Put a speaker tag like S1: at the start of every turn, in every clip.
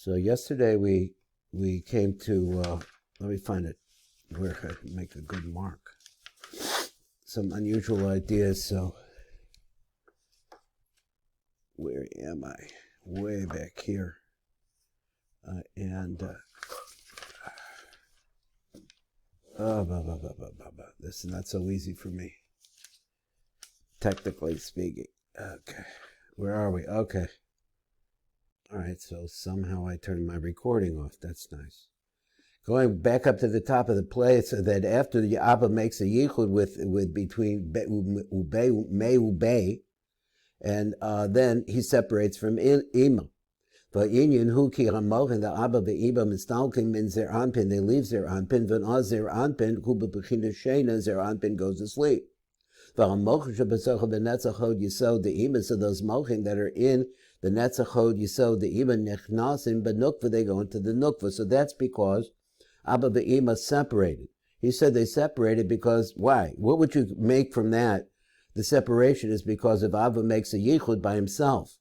S1: So yesterday we came to, let me find it where I can make a good mark. Some unusual ideas, so where am I? Way back here. This is not so easy for me, technically speaking. Okay, where are we? Okay. All right, so somehow I turned my recording off. That's nice. Going back up to the top of the place, so that after the Abba makes a yichud with between Ubei, and then he separates from Ima. Va'inyan hu ki hamochin the Abba ve'Iba mistalkim min Zair Anpin. They leave Zair Anpin. V'naz Zair Anpin hu b'bechina sheina. Zair Anpin goes to sleep. V'hamochin shebesocha b'netzach hod yisod the Ima. So those mochin that are in the netzach hod yisod the Ima nechnasim b'nukva, they go into the nukva. So that's because Abba ve'Ima separated. He said they separated because why? What would you make from that? The separation is because if Abba makes a yichud by himself.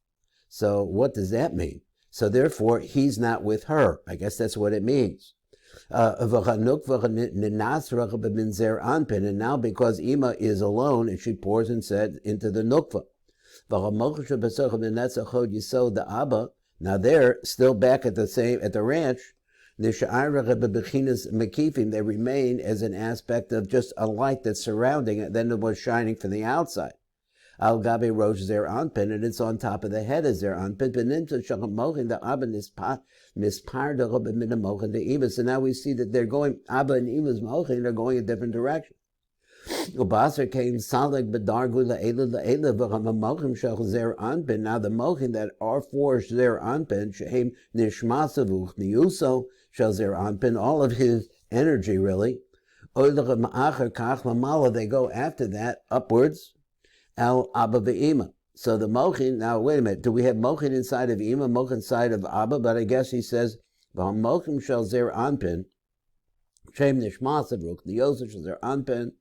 S1: So what does that mean? So therefore, he's not with her. I guess that's what it means. And now because Ima is alone, and she pours and said into the nukva. The Abba, now they're still back at the ranch. They remain as an aspect of just a light that's surrounding it, then it was shining from the outside. Al Gabi Rosh Zair Anpin, and it's on top of the head of Zair Anpin. So now we see that they're going, Abba and Ima's Mochin are going a different direction. Ubasar came Salig Bedargu Mochin Shach Zair Anpin. Now the Mochin that are for Zair Anpin, Shehem Nishmasavuch Niuso Shal Zair Anpin, all of his energy really. They go after that upwards. El Abba ve'Ima. So the Mochin, now wait a minute, do we have Mochin inside of Ima, Mochin inside of Abba? But I guess he says, Mochin shel Zair Anpin, Shem Nishmasavruk, the Yosef shel Zair Anpin,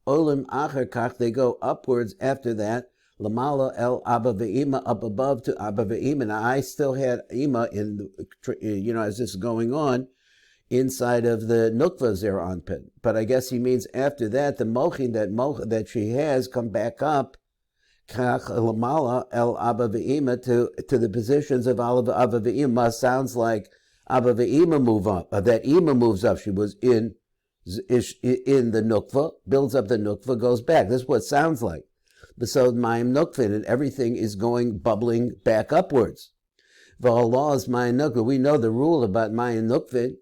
S1: Olim Acher Kach, they go upwards after that, Lamala El Abba ve'Ima, up above to Abba ve'Ima. Now I still had Ima in, as this is going on, inside of the Nukva Zair Anpin. But I guess he means after that, the Mochin that she has come back up, Kach Lamala El Abba ve'Ima, to the positions of Abba ve'Ima. Sounds like Abba ve'Ima move up, that Ima moves up. She was in the Nukva, builds up the Nukva, goes back. This is what it sounds like. Besod Mayim Nukvin, and everything is bubbling back upwards. V'Allah is Mayim Nukvin. We know the rule about Mayim Nukvin.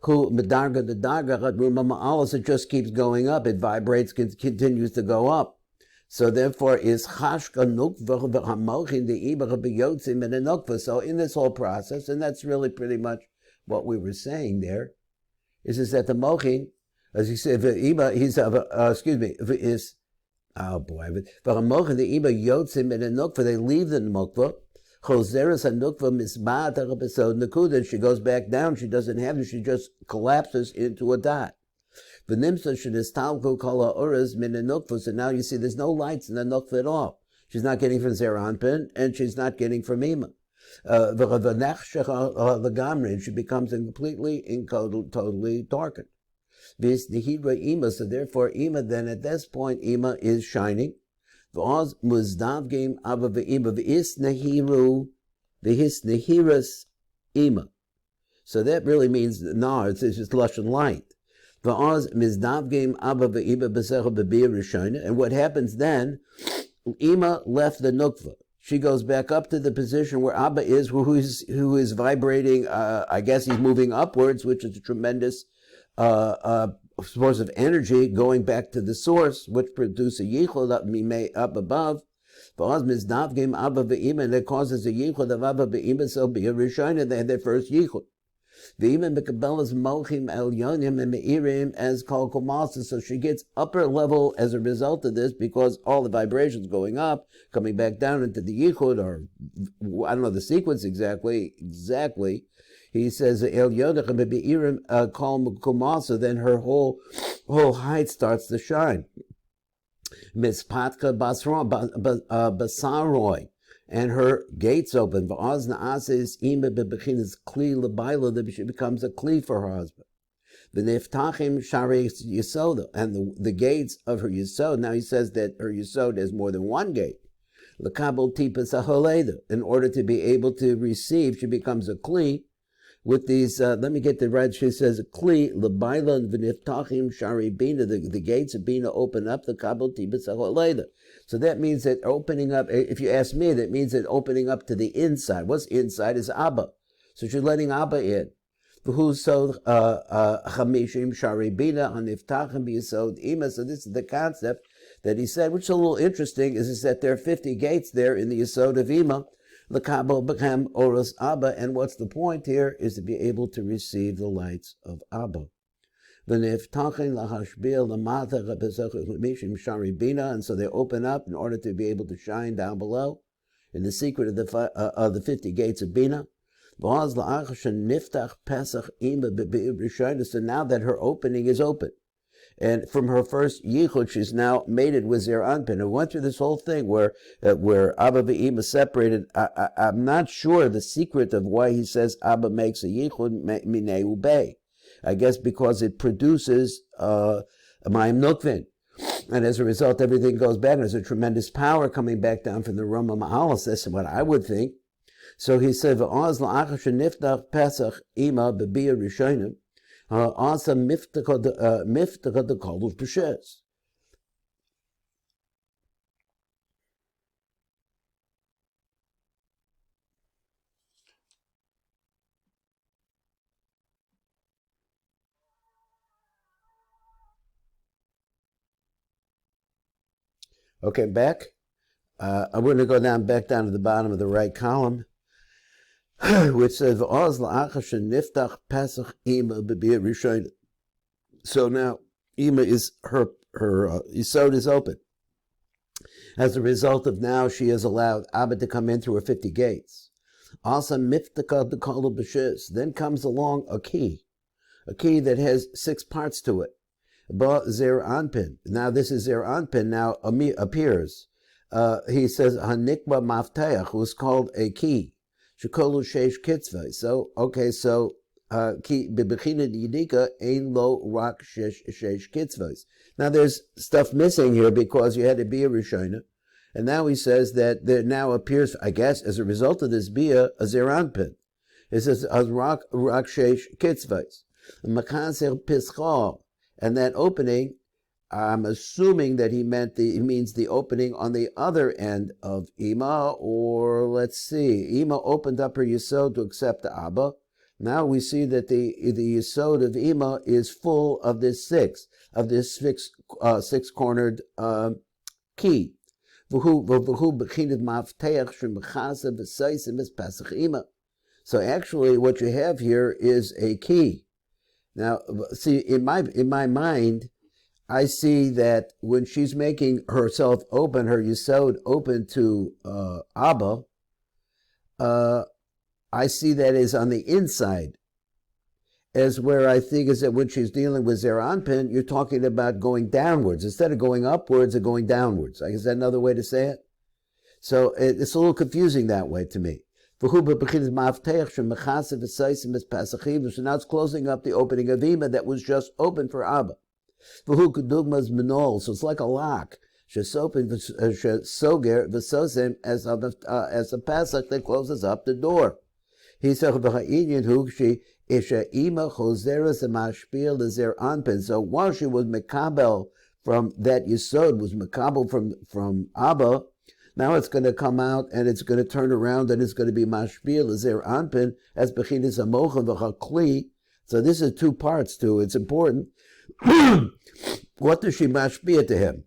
S1: Who medarga the darga ruma ma'alos, it just keeps going up. It vibrates, continues to go up. So therefore, is chashka nukva v'hamochin the ibach b'yotzim and the nukva. So in this whole process, and that's really pretty much what we were saying there, is that the mochin, as he said, he's is v'hamochin the ibach yotzim and the nukva. They leave the nukva. Choseres hanukva misba'at harabesod nakuda. She goes back down. She doesn't have it. She just collapses into a dot. V'nimsa shenistalku kol ha'oras min hanukva. So now you see there's no lights in the nukva at all. She's not getting from Zair Anpin, and she's not getting from Ima. V'nachshach she becomes completely and totally darkened. V'isnihidra Ima. So therefore, Ima then at this point, Ima is shining. V'oz muzdav game Abba ve'Ima v'is nehiru v'his nehiras Ima. So that really means it's just lush and light. V'oz muzdav game Abba ve'Ima b'secha b'bir rishona. And what happens then? Ima left the nukva. She goes back up to the position where Abba is, who is vibrating. I guess he's moving upwards, which is a tremendous source of energy going back to the source, which produces a yichud up above. And that causes a yichud of Abba ve'Ima, so be a rishona, they had their first yichud. As called Kumasa, so she gets upper level as a result of this, because all the vibrations going up, coming back down into the yichud, or I don't know the sequence exactly. He says El Yodach Be'irim Kol Kumasa, then her whole height starts to shine. Mispatka Basaroi. and her gates open. V'az na'ases ima bebechinas kli lebaila, that she becomes a kli for her husband. V'niftachim sharei yisoda, and the gates of her yisod. Now he says that her yisod has more than one gate. L'kabel tipas aholeda, in order to be able to receive, she becomes a kli with these. Let me get the right. She says kli lebaila v'niftachim sharei bina. The gates of bina open up. The kabel tipas aholeda. So that means that opening up. If you ask me, that means that opening up to the inside. What's inside is Abba. So she's letting Abba in. So this is the concept that he said, which is a little interesting, is that there are 50 gates there in the Yesod of Ima, L'kabel bechem oros Abba, and what's the point here is to be able to receive the lights of Abba. And so they open up in order to be able to shine down below in the secret of the 50 gates of Bina. So now that her opening is open, and from her first yichud, she's now mated with Zair Anpin, and went through this whole thing where Abba ve'ima separated. I'm not sure the secret of why he says Abba makes a yichud minei ubei. I guess because it produces mayim nukvin, and as a result, everything goes back. There's a tremendous power coming back down from the Roma Ma'alos. That's what I would think. So he said, "V'az la'achar sheniftach Pesach ima b'biyah rishonim, asa miftach the kol b'shes." Okay, back. I'm going to go back down to the bottom of the right column, which says, "V'az la'achar sheniftach Pesach ima b'biyah rishonim." So now, ima is her yisod is open. As a result of now, she has allowed Abba to come in through her 50 gates. Also, miftaka the kol b'shes. Then comes along a key that has 6 parts to it. But Zair Anpin. Now this is Zair Anpin. Now appears. He says hanikba mafteach, who's called a key. Shekolu sheish kitzvah. So okay, so ki bebechina yidika ein lo rak sheish kitzvahs. Now there's stuff missing here because you had to be a rishona, and now he says that there now appears, I guess, as a result of this bia, a Zair Anpin. It says rak sheish kitzvahs. Makaser pischal. And that opening, I'm assuming that he means the opening on the other end of Ima, or let's see, Ima opened up her Yesod to accept the Abba. Now we see that the Yesod of Ima is full of this six-cornered key. So actually what you have here is a key. Now, see, in my mind, I see that when she's making herself open, her Yesod open to Abba, I see that is on the inside. As where I think is that when she's dealing with Zair Anpin, you're talking about going downwards. Instead of going upwards, or going downwards. Is that another way to say it? So it's a little confusing that way to me. So now it's closing up the opening of Ima that was just open for Abba. So it's like a lock. As a Pesach that closes up the door. He said, so while she was Mekabel from that Yesod, was Mekabel from Abba, now it's going to come out and it's going to turn around and it's going to be mashpil Zair Anpin as bechinas hamocha v'chakli. So this is 2 parts to it. It's important. What does she mashpil to him?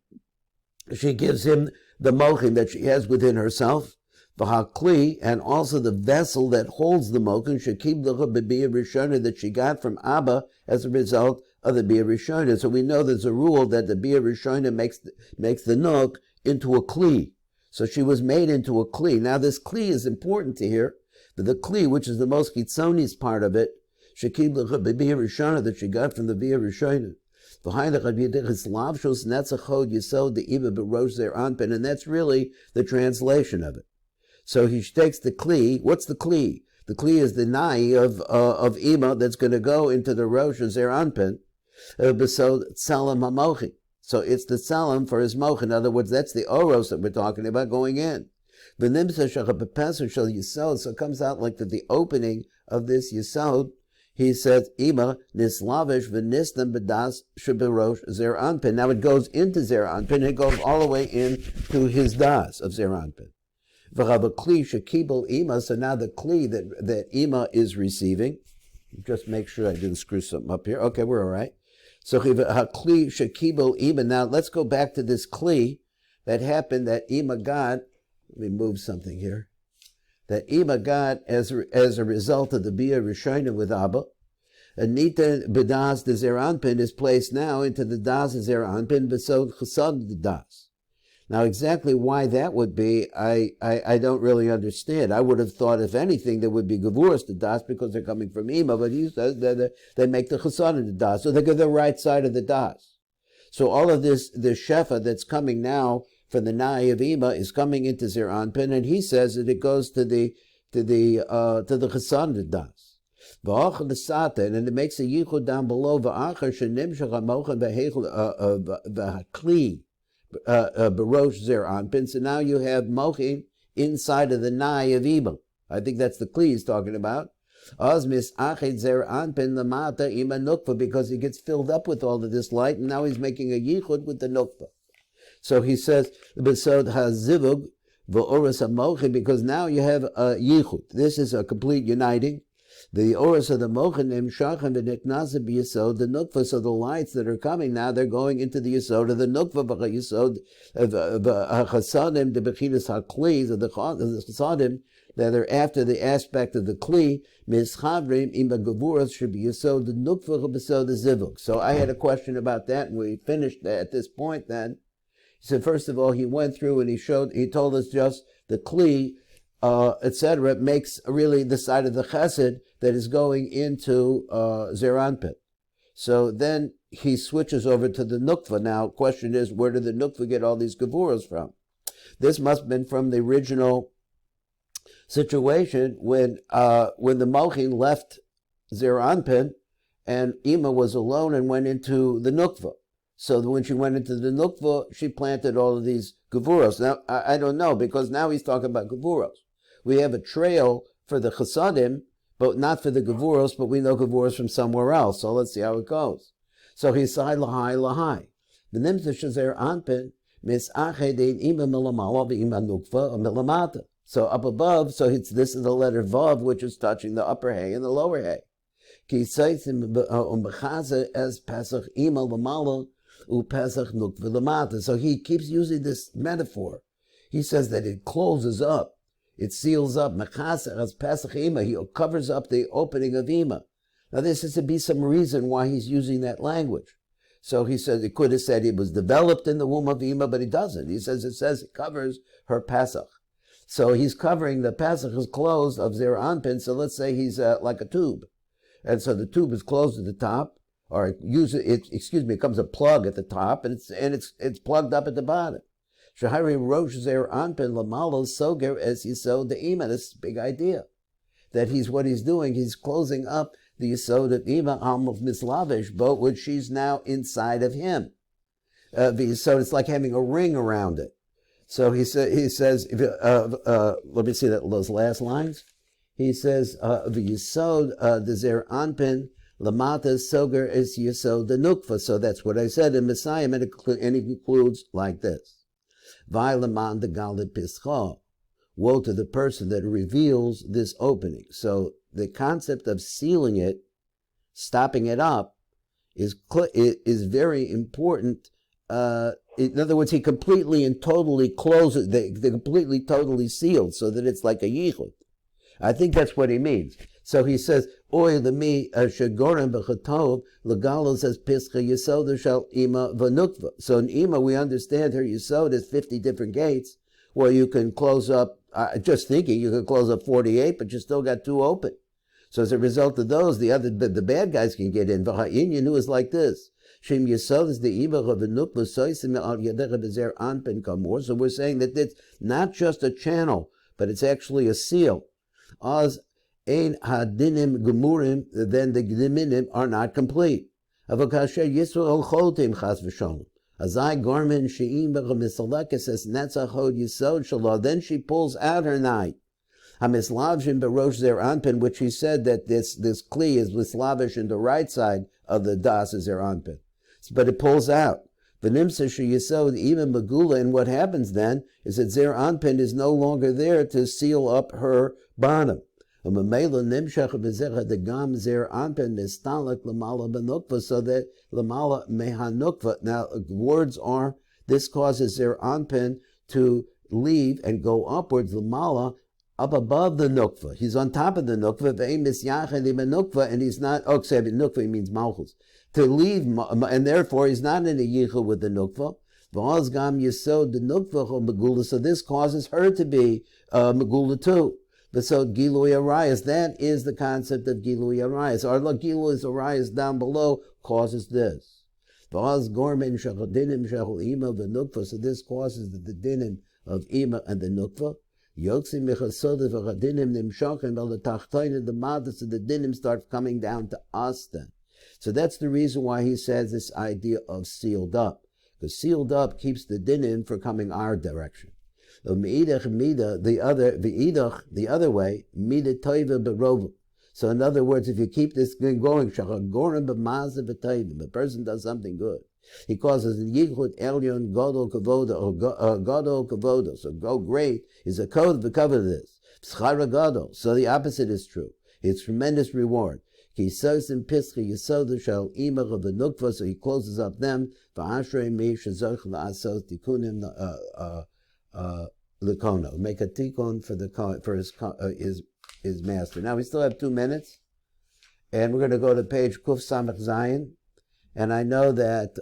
S1: She gives him the mochin that she has within herself, v'chakli, and also the vessel that holds the mochin, shekib l'cha b'biyah rishona, that she got from Abba as a result of the biyah rishona. So we know there's a rule that the biyah rishona makes the nok into a kli. So she was made into a kli. Now this kli is important to hear. But the kli, which is the most kitzonis part of it, shekib l'cha b'biyah rishona, that she got from the biyah rishona. And that's really the translation of it. So he takes the kli. What's the kli? The kli is the nai of ima that's going to go into the rosh of Zair Anpin, besod tsalam hamochin. So it's the tsalam for his moch. In other words, that's the oros that we're talking about going in. So it comes out like that the opening of this yisod, he says, ima nislavish v'nistam b'das sheberosh Zair Anpin. Now it goes into Zair Anpin, it goes all the way into his das of Zair Anpin. So now the kli that ima is receiving, just make sure I didn't screw something up here. Okay, we're all right. So hakli shekibel ima. Now let's go back to this kli that happened that ima got. Let me move something here. That ima got as a result of the bia rishona with Abba. Anita bedas the Zair Anpin is placed now into the das of Zair Anpin besod chasad the das. Now, exactly why that would be, I don't really understand. I would have thought, if anything, there would be Gevuras to Das because they're coming from Ima, but he says that they make the Chassan of the Das, so they go the right side of the Das. So all of this Shefa that's coming now from the Nai of Ima is coming into Zair Anpin, and he says that it goes to the Chassan of the Das. And it makes a yichud down below, v'achar shenimshach hamochen v'hakli. Barosh Zair Anpin. So now you have mochin inside of the nai of Ima. I think that's the kli he's talking about. Osmis ached Zair Anpin lamata ima nukva, because he gets filled up with all of this light, and now he's making a yichud with the nukva. So he says besod hazivug v'oras hamochin, because now you have a yichud. This is a complete uniting. The oras of the mochin shachan v'niknasa b'yisod the nukva. So the lights that are coming now, they're going into the yisod of the nukva b'chayisod chasadim the bechinas hakli of the chasadim that are after the aspect of the kli mischavrim ima gevuras should be yisod the nukva b'sod the zivuk. So I had a question about that, and we finished at this point. Then he said, first of all, he went through and he told us just the kli, etc., makes really the side of the chesed that is going into Zair Anpin. So then he switches over to the nukva. Now, question is, where did the nukva get all these gevuras from? This must have been from the original situation when the mochin left Zair Anpin and Ima was alone and went into the nukva. So when she went into the nukva, she planted all of these gevuros. Now, I don't know, because now he's talking about gevuros. We have a trail for the chasadim, but not for the gevuros, but we know gevuros from somewhere else. So let's see how it goes. So he's sai lahai lahai. The nimta shazer anpin misached ima milamala v'ima nukva milamata. So up above, this is the letter vav, which is touching the upper hay and the lower hay. Ki seitzim umbechaze as pesach ima lamala u pesach nukva lamata. So he keeps using this metaphor. He says that it closes up. It seals up. Mechasa as Pesach Ima. He covers up the opening of Ima. Now this is to be some reason why he's using that language. So he says, he could have said it was developed in the womb of Ima, but he doesn't. He says it covers her Pesach. So he's covering the Pesach is closed of Zair Anpin. So let's say he's like a tube. And so the tube is closed at the top, or it comes a plug at the top, and it's plugged up at the bottom. Shahari Rosh Zair Anpin Lamalo Soger as Yisod the Ima. This is a big idea. That what he's doing, he's closing up the Yisod of Ima Am of Mislavish boat, which she's now inside of him. The Yisod, it's like having a ring around it. So he says, let me see those last lines. He says, the Yisod, the Zair Anpin, Lamata Soger is Yisod the Nukva. So that's what I said in Messiah, and it concludes like this. Vailaman the Galit Pischa. Woe to the person that reveals this opening. So the concept of sealing it, stopping it up, is very important. In other words, he completely and totally closes, they're completely, totally sealed, so that it's like a yichud. I think that's what he means. So he says, Oy lemi shegorem b'chatov legalos says pischa yisod shal ima v'nukva. So in ima we understand her yisod is 50 different gates. Well, you can close up. Just thinking, you can close up 48, but you still got 2 open. So as a result of those, the bad guys can get in. V'ha'inyan is like this. Shem yisod is the ima of v'nukva soisim al yadecha b'zer anpin kamor. So we're saying that it's not just a channel but it's actually a seal. Oz ein hadinim gemurim, then the diminim are not complete. Avokasher Yisrael chotim chas v'sholem. Azai garmin she'im b'chamisalekes es netzachod yisod shalom. Then she pulls out her knife. Hamislavshin berosh Zair Anpin, which he said that this kli is mislavish in the right side of the das is Zair Anpin. But it pulls out. V'nimsa sheyisod even megula, and what happens then is that Zair Anpin is no longer there to seal up her bottom. So that lamala mehanukva. Now words are, this causes Zair Anpin to leave and go upwards, lamala, up above the nukva. He's on top of the nukva, and he's not, nukva means malchus. To leave, and therefore he's not in a yichud with the nukva. So this causes her to be megula too. So Gilui Arayas, that is the concept of Gilui Arayas. Our Gilui Arayas down below causes this. So this causes the dinim of Ima and the Nukva. The madas of the dinim start coming down to us then. So that's the reason why he says this idea of sealed up. Because sealed up keeps the dinim from coming our direction. The other way, mida toiva berovu. So in other words, if you keep this thing going, the person does something good. He causes the yichud elyon gadol kavoda or gadol kavoda. So go great is a code to cover this. Schara gadol. So the opposite is true. It's tremendous reward. So he closes up them. Lekono, make a tikkun for his master. Now we still have 2 minutes, and we're going to go to page Kuf Samach Zayin. And I know that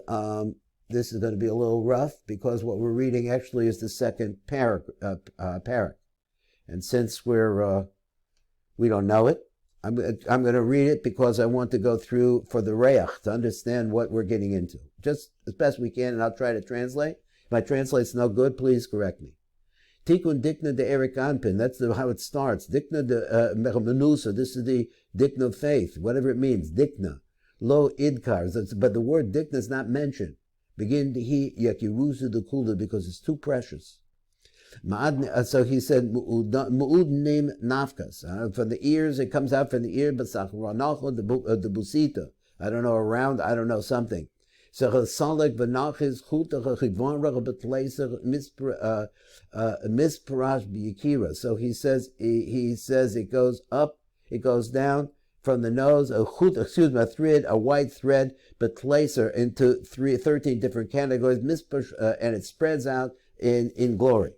S1: this is going to be a little rough because what we're reading actually is the second parak. And since we don't know it, I'm going to read it because I want to go through for the reach to understand what we're getting into, just as best we can, and I'll try to translate. If my translate's no good, please correct me. Tikkun dikna de Zair Anpin. That's how it starts. Dikna de menusa. This is the dikna of faith, whatever it means. Dikna. Lo idkar. But the word dikna is not mentioned. Begin to he yakiruzu de kula because it's too precious. So he said mu'ud nim nafkas. From the ears, it comes out from the ear. Basach ranacho de busita. I don't know, around. I don't know, something. So Salek v'nachis chutach chivonrach betleiser misparash b'yikira. So he says it goes up, it goes down from the nose, a thread, a white thread, betleiser into 13 different categories, and it spreads out in glory.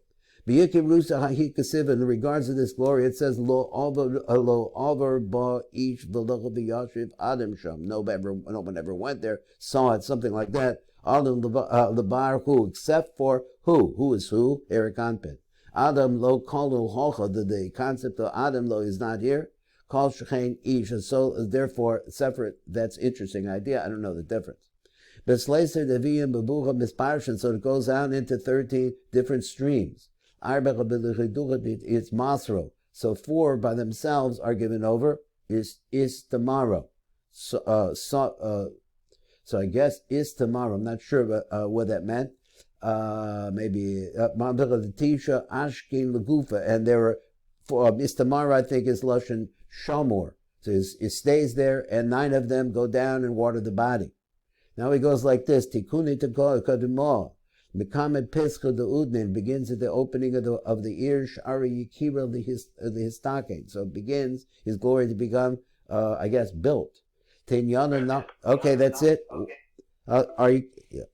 S1: In regards to this glory, it says lo over ba ish v'locha v'yashiv adam sham. No one ever went there, saw it, something like that. Adam lebar who, except for who? Who is who? Zair Anpin. Adam lo kalu hocha. The concept of Adam lo is not here. Kol shechein ish. So therefore, separate. That's interesting idea. I don't know the difference. Besleiser deviyim bebucha misparshin. So it goes out into 13 different streams. It's masro. So 4 by themselves are given over. Is tomorrow. So I guess is tomorrow. I'm not sure what that meant. Maybe Tisha Ashkin Lagufa, and there were is tomorrow. I think is Lashon Shamor. So it stays there, and 9 of them go down and water the body. Now he goes like this: Tikuni Kadimah. Mekamed Pescha the Udnin begins at the opening of the ear, Shari Yikira the Histake. So it begins his glory to become, I guess, built. Tenyana. Okay, that's it. Are you? Yeah.